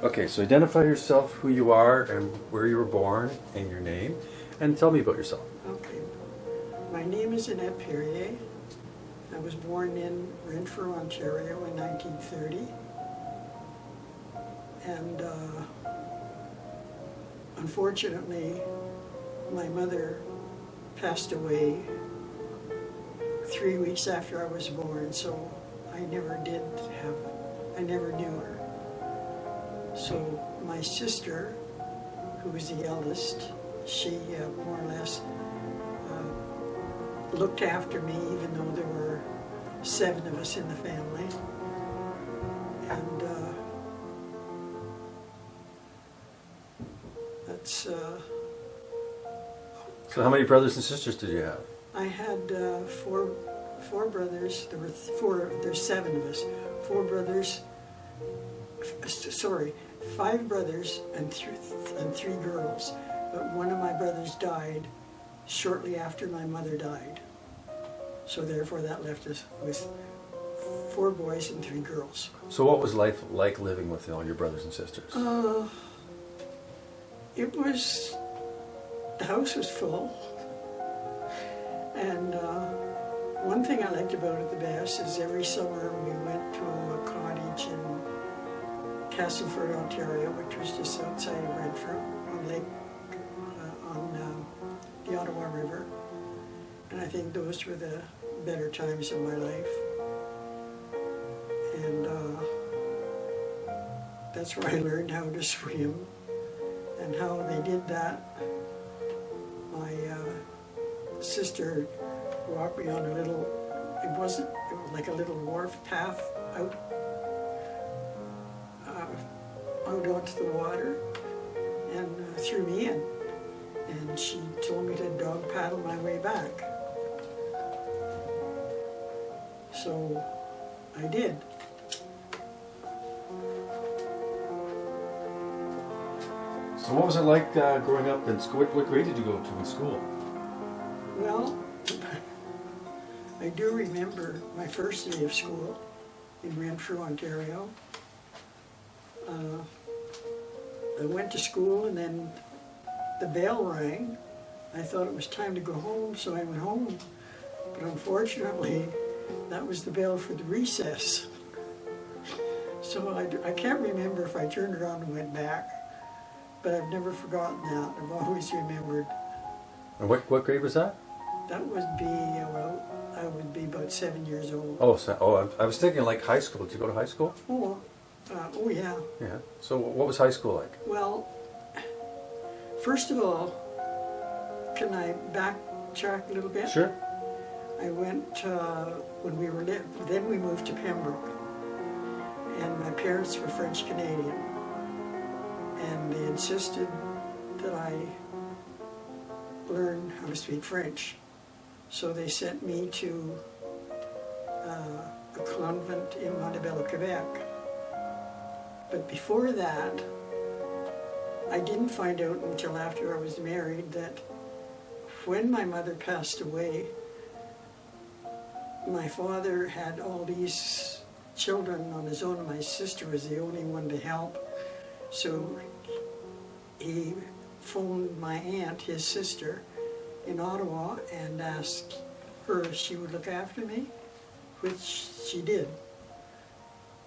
Okay, so identify yourself, who you are, and where you were born, and your name, and tell me about yourself. Okay. My name is Annette Perrier. I was born in Renfrew, Ontario in 1930. And unfortunately, my mother passed away 3 weeks after I was born, so I never knew her. So my sister, who was the eldest, she more or less looked after me, even though there were 7 of us in the family. And that's... So how many brothers and sisters did you have? I had four brothers. There's 7 of us. 4 brothers. Sorry, 5 brothers and 3 girls. But one of my brothers died shortly after my mother died. So therefore that left us with 4 boys and 3 girls. So what was life like living with all your brothers and sisters? The house was full. And one thing I liked about it the best is every summer we went to a cottage in Castleford, Ontario, which was just outside of Renfrew, on the Ottawa River. And I think those were the better times of my life. And that's where I learned how to swim and how they did that. My sister walked me on it was like a little wharf path out onto the water and threw me in. And she told me to dog paddle my way back. So I did. So what was it like growing up in school? What grade did you go to in school? Well, I do remember my first day of school in Renfrew, Ontario. I went to school and then the bell rang. I thought it was time to go home, so I went home. But unfortunately, that was the bell for the recess. So I can't remember if I turned around and went back, but I've never forgotten that. I've always remembered. And what grade was that? That would be, well, I would be about 7 years old. I was thinking like high school. Did you go to high school? Oh yeah. Yeah. So what was high school like? Well, first of all, can I backtrack a little bit? Sure. I went, when we were then we moved to Pembroke, and my parents were French Canadian, and they insisted that I learn how to speak French. So they sent me to a convent in Montebello, Quebec. But before that, I didn't find out until after I was married that when my mother passed away, my father had all these children on his own. My sister was the only one to help. So he phoned my aunt, his sister, in Ottawa and asked her if she would look after me, which she did.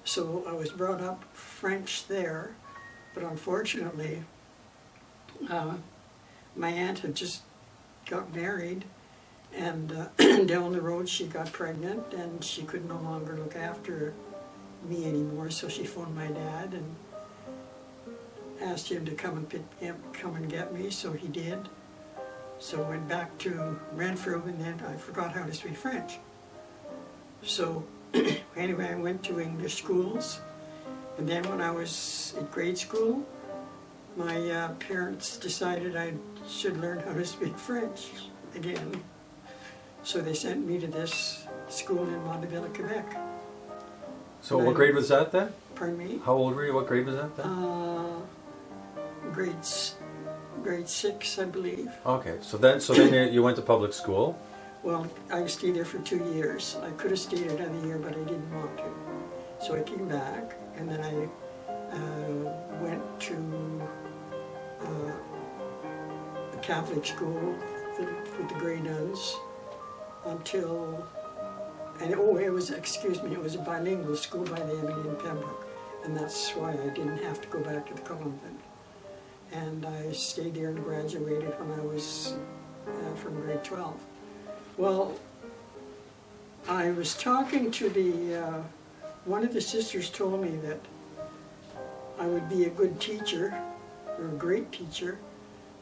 So I was brought up French there, but unfortunately, my aunt had just got married, and down the road she got pregnant and she could no longer look after me anymore, so she phoned my dad and asked him to come and get me, so he did. So I went back to Renfrew, and then I forgot how to speak French. So anyway, I went to English schools, and then when I was in grade school, my parents decided I should learn how to speak French again. So they sent me to this school in Montebello, Quebec. So what grade was that then? Pardon me? How old were you? What grade was that then? Grade 6, I believe. Okay, so then you went to public school. Well, I stayed there for 2 years. I could have stayed another year, but I didn't want to. So I came back, and then went to a Catholic school with the Grey Nuns until, and oh, it was, excuse me, it was a bilingual school by the Emily in Pembroke, and that's why I didn't have to go back to the convent. And I stayed there and graduated when I was from grade 12. Well, I was talking to the, one of the sisters told me that I would be a good teacher, or a great teacher,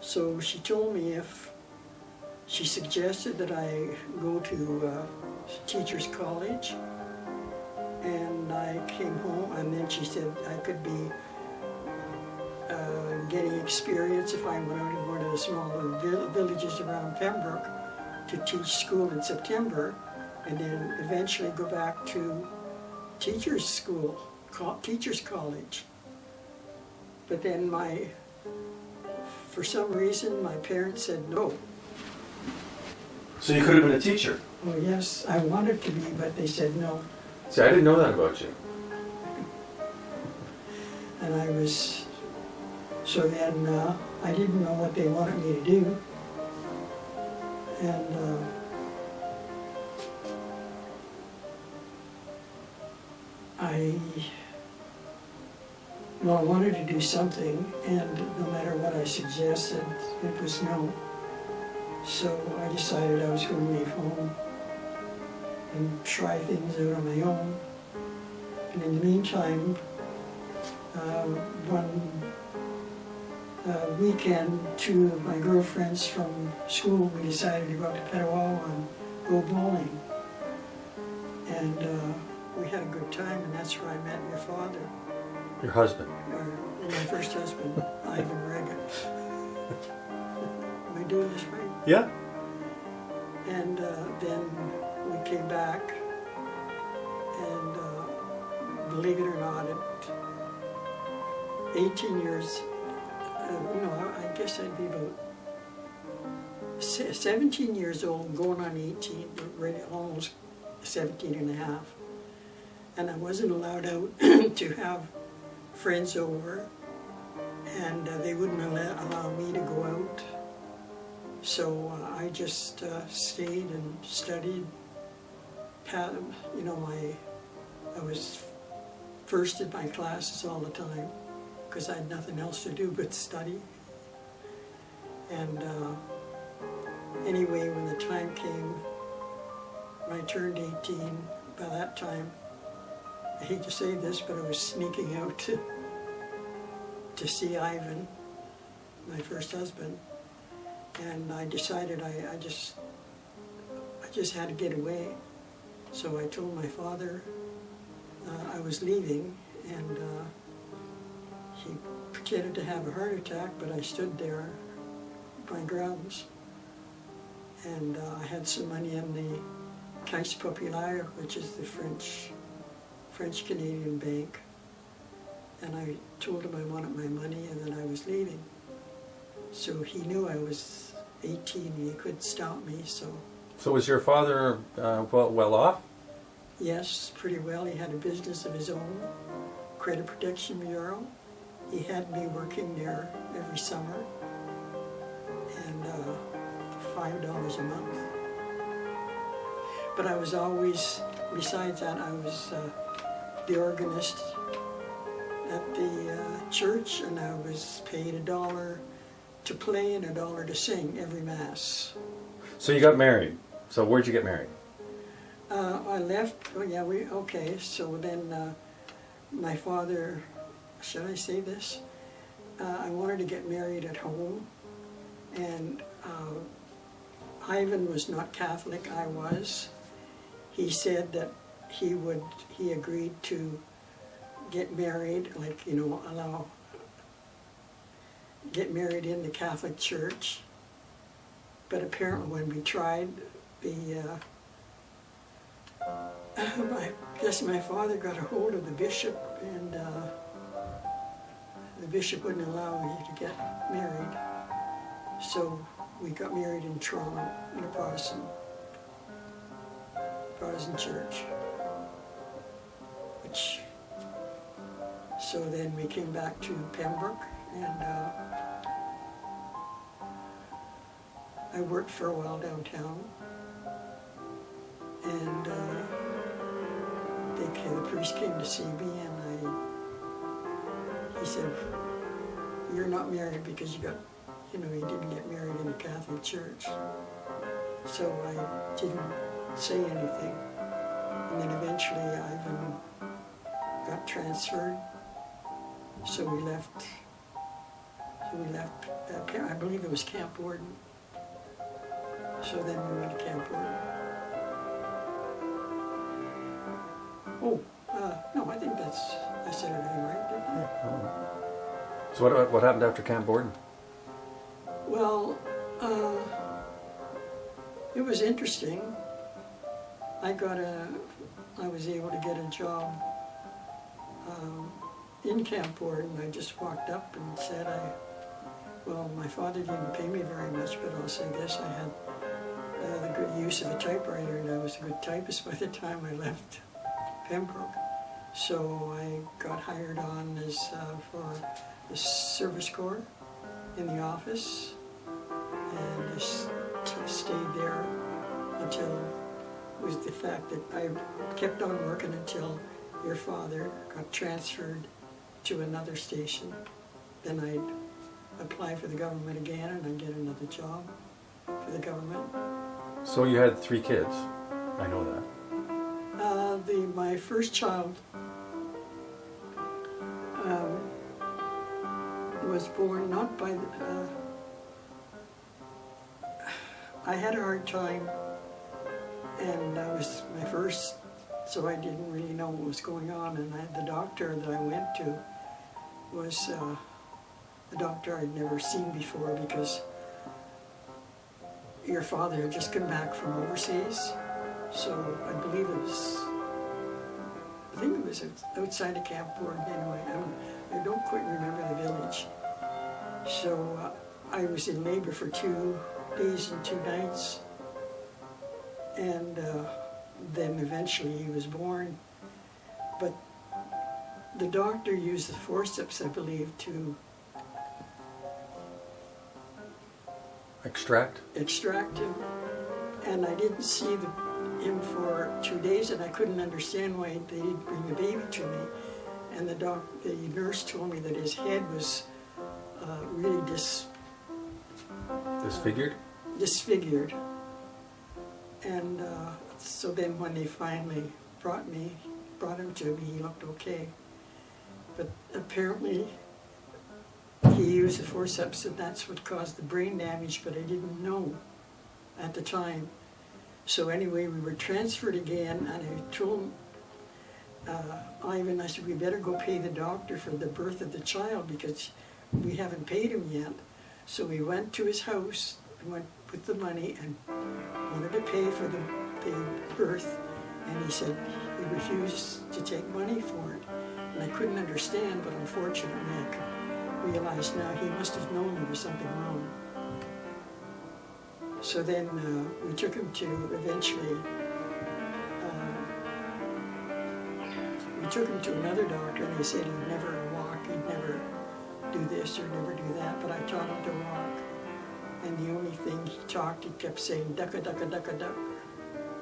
so she told me if, she suggested that I go to Teachers College, and I came home, and then she said I could be getting experience if I went out and go to the smaller villages around Pembroke to teach school in September, and then eventually go back to teachers' school, teachers' college. But then for some reason, my parents said no. So you could have been a teacher. Oh yes, I wanted to be, but they said no. See, I didn't know that about you. And I was, so then I didn't know what they wanted me to do. And I wanted to do something, and no matter what I suggested, it was no. So I decided I was going to leave home and try things out on my own. And in the meantime, one weekend, two of my girlfriends from school, we decided to go up to Petawawa and go bowling. And we had a good time, and that's where I met your father. Your husband. My first husband, Ivan Reagan. Am I doing this right? Yeah. And then we came back, and believe it or not, at 18 years, no, I guess I'd be about 17 years old, going on 18, really almost 17 and a half. And I wasn't allowed out to have friends over, and they wouldn't allow me to go out. So I just stayed and studied. You know, I was first in my classes all the time because I had nothing else to do but study. And anyway, when the time came, when I turned 18, by that time, I hate to say this, but I was sneaking out to see Ivan, my first husband. And I decided I just had to get away. So I told my father I was leaving, and he pretended to have a heart attack, but I stood there my grounds. And I had some money in the Caisse Populaire, which is the French-Canadian bank. And I told him I wanted my money and that I was leaving. So he knew I was 18 and he couldn't stop me, so. So was your father well off? Yes, pretty well. He had a business of his own, Credit Protection Bureau. He had me working there every summer, and $5 a month. But I was always, besides that, I was the organist at the church, and I was paid $1 to play and $1 to sing every Mass. So you got married. So where'd you get married? I left, oh yeah, okay, so then my father, should I say this? I wanted to get married at home, and Ivan was not Catholic, I was. He said that he agreed to get married, like, you know, get married in the Catholic Church. But apparently when we tried, I guess my father got a hold of the bishop, and the bishop wouldn't allow me to get married. So we got married in Toronto in a Protestant church. So then we came back to Pembroke, and I worked for a while downtown. And the priest came to see me, and he said, "You're not married because you didn't get married in a Catholic church." So I didn't say anything. And then eventually Ivan got transferred. So we left, I believe it was Camp Borden. So then we went to Camp Borden. Oh, no, I think I said everything right, didn't I? Yeah. So what happened after Camp Borden? Well, it was interesting. I was able to get a job in Camp Borden. I just walked up and said, well, my father didn't pay me very much, but I'll say this, I had the good use of a typewriter, and I was a good typist by the time I left Pembroke. So I got hired on as for the Service Corps in the office, and just stayed there until it was the fact that I kept on working until your father got transferred to another station. Then I'd apply for the government again, and I'd get another job for the government. So you had 3 kids. I know that. My first child was born not by. I had a hard time, and I was my first, so I didn't really know what was going on. And the doctor that I went to was a doctor I'd never seen before, because your father had just come back from overseas. So I believe I think it was outside of Camp Borden anyway. I don't quite remember the village. So I was in labor for 2 days and 2 nights. And then eventually he was born. But the doctor used the forceps, I believe, to extract him. And I didn't see him for 2 days, and I couldn't understand why they didn't bring the baby to me. And the nurse told me that his head was really disfigured. And so then when they finally brought him to me, he looked okay. But apparently he used the forceps, and that's what caused the brain damage, but I didn't know at the time. So anyway, we were transferred again, and I told Ivan, I said, we better go pay the doctor for the birth of the child, because we haven't paid him yet. So we went to his house, went with the money, and wanted to pay for the birth, and he said he refused to take money for it. And I couldn't understand, but unfortunately I could realize now he must have known there was something wrong. So then we took him to, eventually, we took him to another doctor, and they said he'd never walk, he'd never do this or never do that, but I taught him to walk. And the only thing he talked, he kept saying, ducka, ducka, ducka, duck.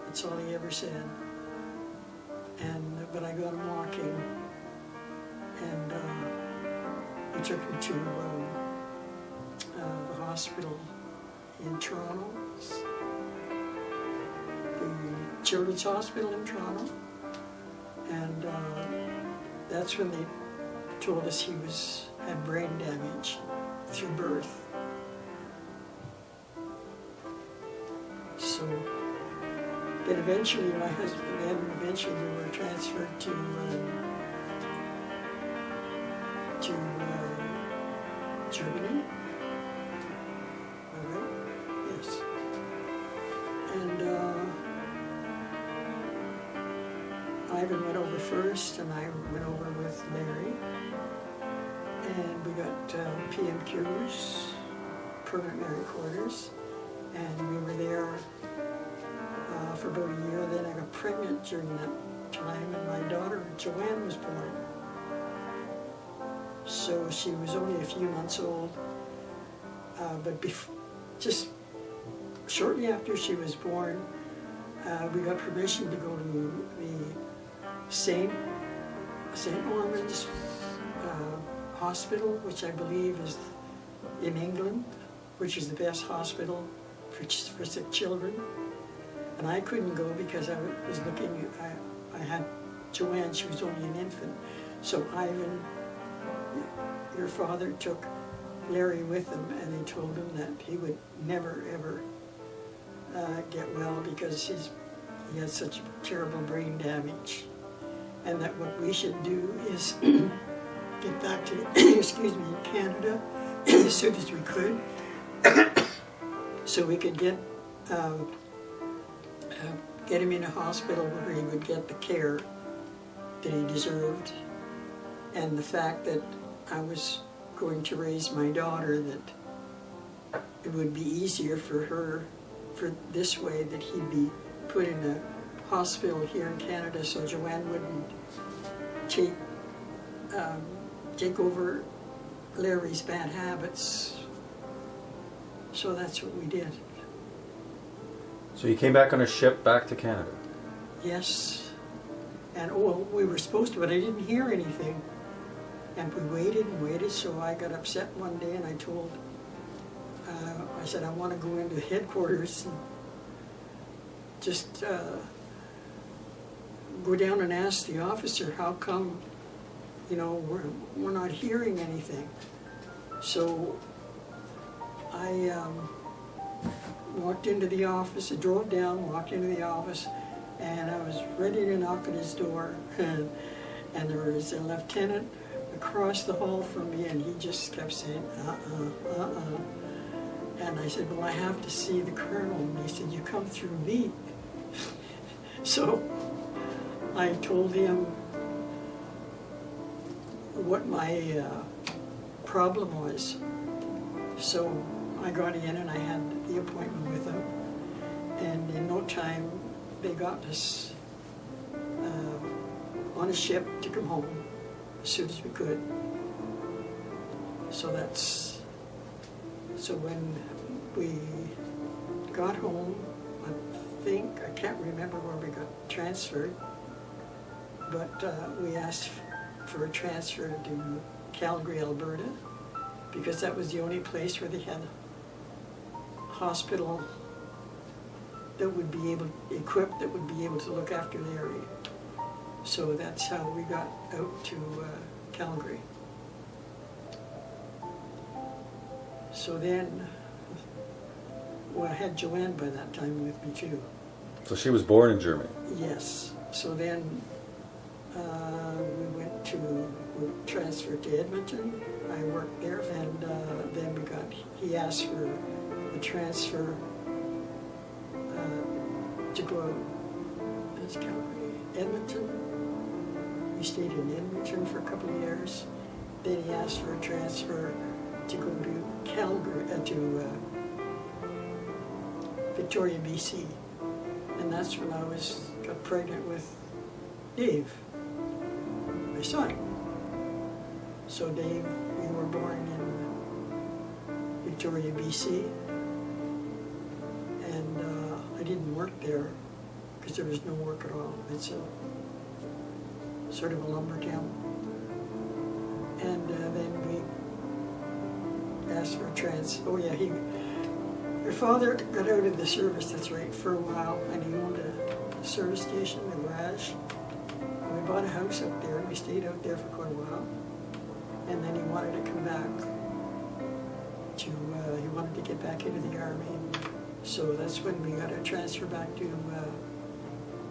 That's all he ever said. But I got him walking, and we took him to the hospital in Toronto, the Children's Hospital in Toronto, and that's when they told us he had brain damage through birth. So, but eventually my husband we were transferred to Germany. All right? Yes. And Ivan went over first, and I went over with Larry. And we got PMQs, permanent married quarters, and we were there for about a year. Then I got pregnant during that time, and my daughter Joanne was born. So she was only a few months old, but just shortly after she was born, we got permission to go to the St. Ormond's Hospital, which I believe is in England, which is the best hospital for sick children. And I couldn't go because I was looking, I had Joanne, she was only an infant. So Ivan, your father, took Larry with him, and they told him that he would never ever get well because he had such terrible brain damage. And that what we should do is get back to, excuse me, Canada as soon as we could, so we could get him in a hospital where he would get the care that he deserved. And the fact that I was going to raise my daughter, that it would be easier for her, for this way, that he'd be put in a hospital here in Canada so Joanne wouldn't take over Larry's bad habits. So that's what we did. So you came back on a ship back to Canada? Yes. And we were supposed to, but I didn't hear anything. And we waited and waited, so I got upset one day and I told, I said, I want to go into headquarters and just go down and ask the officer how come, you know, we're not hearing anything. So I walked into the office, I drove down, walked into the office, and I was ready to knock at his door, and there was a lieutenant across the hall from me, and he just kept saying, and I said, well, I have to see the colonel, and he said, you come through me. So I told him what my problem was. So I got in and I had the appointment with him, and in no time they got us on a ship to come home as soon as we could. So when we got home, I can't remember where we got transferred, but we asked for a transfer to Calgary, Alberta, because that was the only place where they had a hospital that would be equipped, that would be able to look after Larry. So that's how we got out to Calgary. So then, well, I had Joanne by that time with me too. So she was born in Germany? Yes. So then we transferred to Edmonton. I worked there, and then he asked for a transfer to go out. That's Calgary, Edmonton. We stayed in Edmonton for a couple of years. Then he asked for a transfer to go to Calgary, to Victoria, BC. And that's when I got pregnant with Dave, my son. So Dave, we were born in Victoria, BC. And I didn't work there because there was no work at all. It's a sort of a lumber camp. And then we asked for a transfer. Oh yeah, your father got out of the service, that's right, for a while, and he owned a service station, a garage. And we bought a house up there, and we stayed out there for quite a while. And then he wanted to come back he wanted to get back into the Army. So that's when we got a transfer back to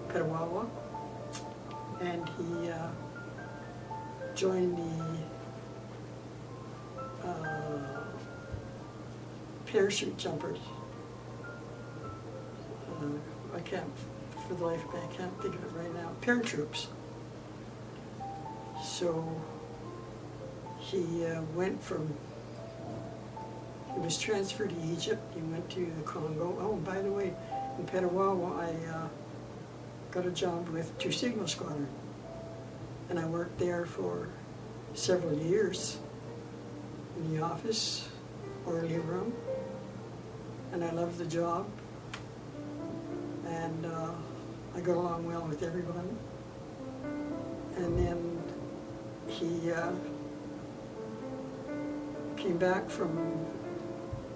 Petawawa. And he joined the parachute jumpers. I can't, for the life of me, I can't think of it right now. Paratroops. So he he was transferred to Egypt. He went to the Congo. Oh, by the way, in Petawawa, I got a job with 2 Signal Squadron, and I worked there for several years. in the office or living room, and I love the job, and I got along well with everyone. And then he came back from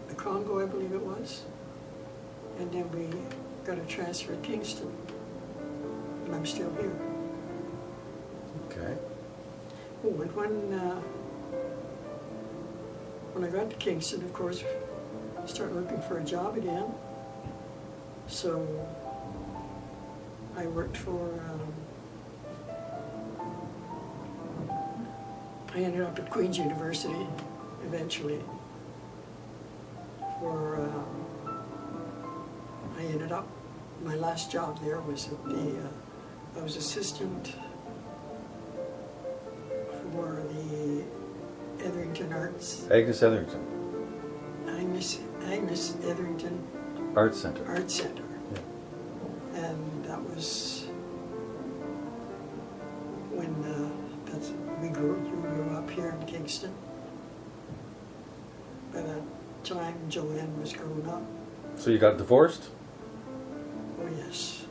the Congo, I believe it was, and then we got a transfer at Kingston, and I'm still here. Okay. Oh, and when I got to Kingston, of course, I started looking for a job again. So I worked for, I ended up at Queen's University eventually. I ended up, my last job there was at I was assistant for the Etherington Arts, Agnes Etherington, Agnes Etherington Arts Center. Arts Center. Yeah. And that was when you grew up here in Kingston. By that time, Joanne was grown up. So you got divorced? Oh yes.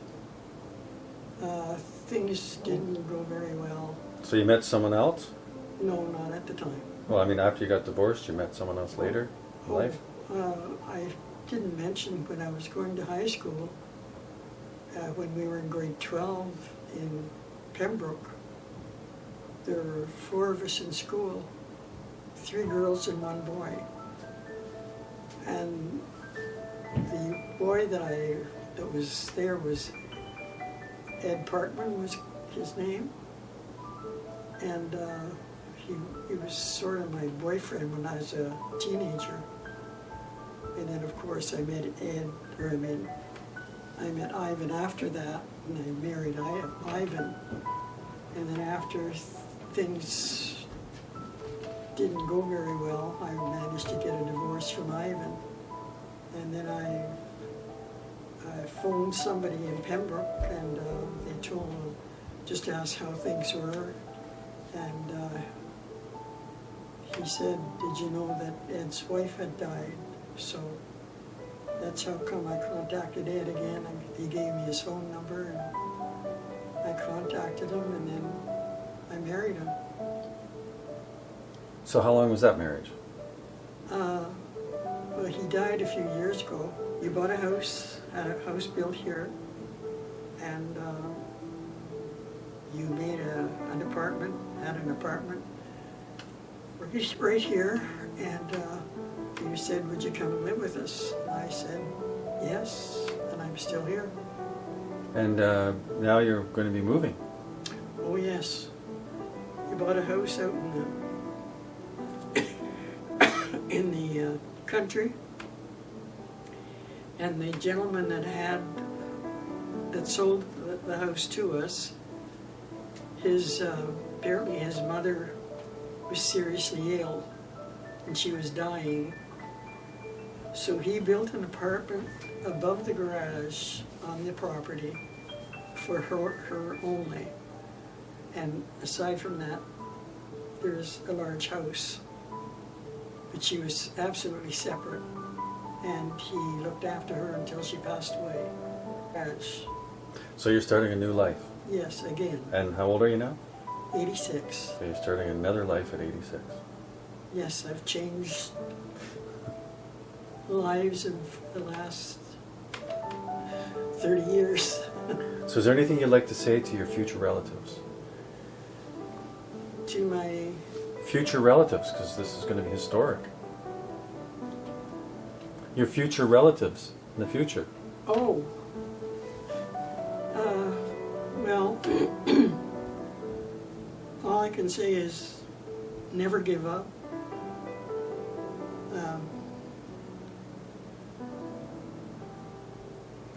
Things didn't go very well. So you met someone else? No, not at the time. Well, I mean, after you got divorced, you met someone else later in life? I didn't mention when I was going to high school, when we were in grade 12 in Pembroke, there were 4 of us in school, 3 girls and 1 boy. And the boy that was there was Ed Parkman was his name, and he was sort of my boyfriend when I was a teenager. And then of course I met Ivan after that, and I married Ivan. And then after things didn't go very well, I managed to get a divorce from Ivan. And then I phoned somebody in Pembroke, and they told me just asked how things were. And he said, "Did you know that Ed's wife had died?" So that's how come I contacted Ed again. He gave me his phone number, and I contacted him, and then I married him. So how long was that marriage? Well, he died a few years ago. He bought a house, had a house built here, and you made an apartment, had an apartment right here, and you said, "Would you come and live with us?" And I said, "Yes," and I'm still here. And now you're going to be moving. Oh yes, he bought a house out in the country, and the gentleman that sold the house to us, apparently his mother was seriously ill, and she was dying. So he built an apartment above the garage on the property for her only. And aside from that, there's a large house. But she was absolutely separate, and he looked after her until she passed away. So you're starting a new life. Yes, again. And how old are you now? 86. So you're starting another life at 86. Yes, I've changed lives of the last 30 years. So is there anything you'd like to say to your future relatives? To my... Future relatives, because this is going to be historic. Your future relatives in the future. Oh. Well, all I can say is never give up.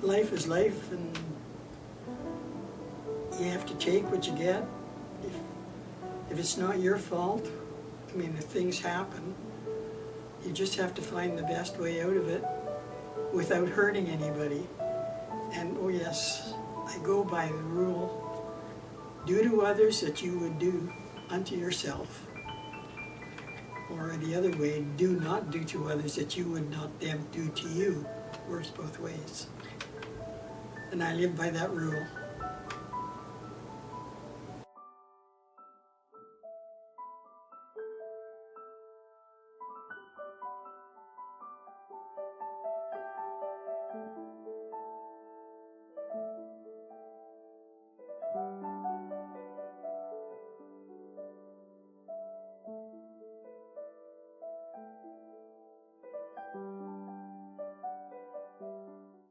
Life is life, and you have to take what you get. If it's not your fault, I mean, if things happen, you just have to find the best way out of it without hurting anybody. And oh yes, I go by the rule, do to others that you would do unto yourself. Or the other way, do not do to others that you would not them do to you. Works both ways. And I live by that rule.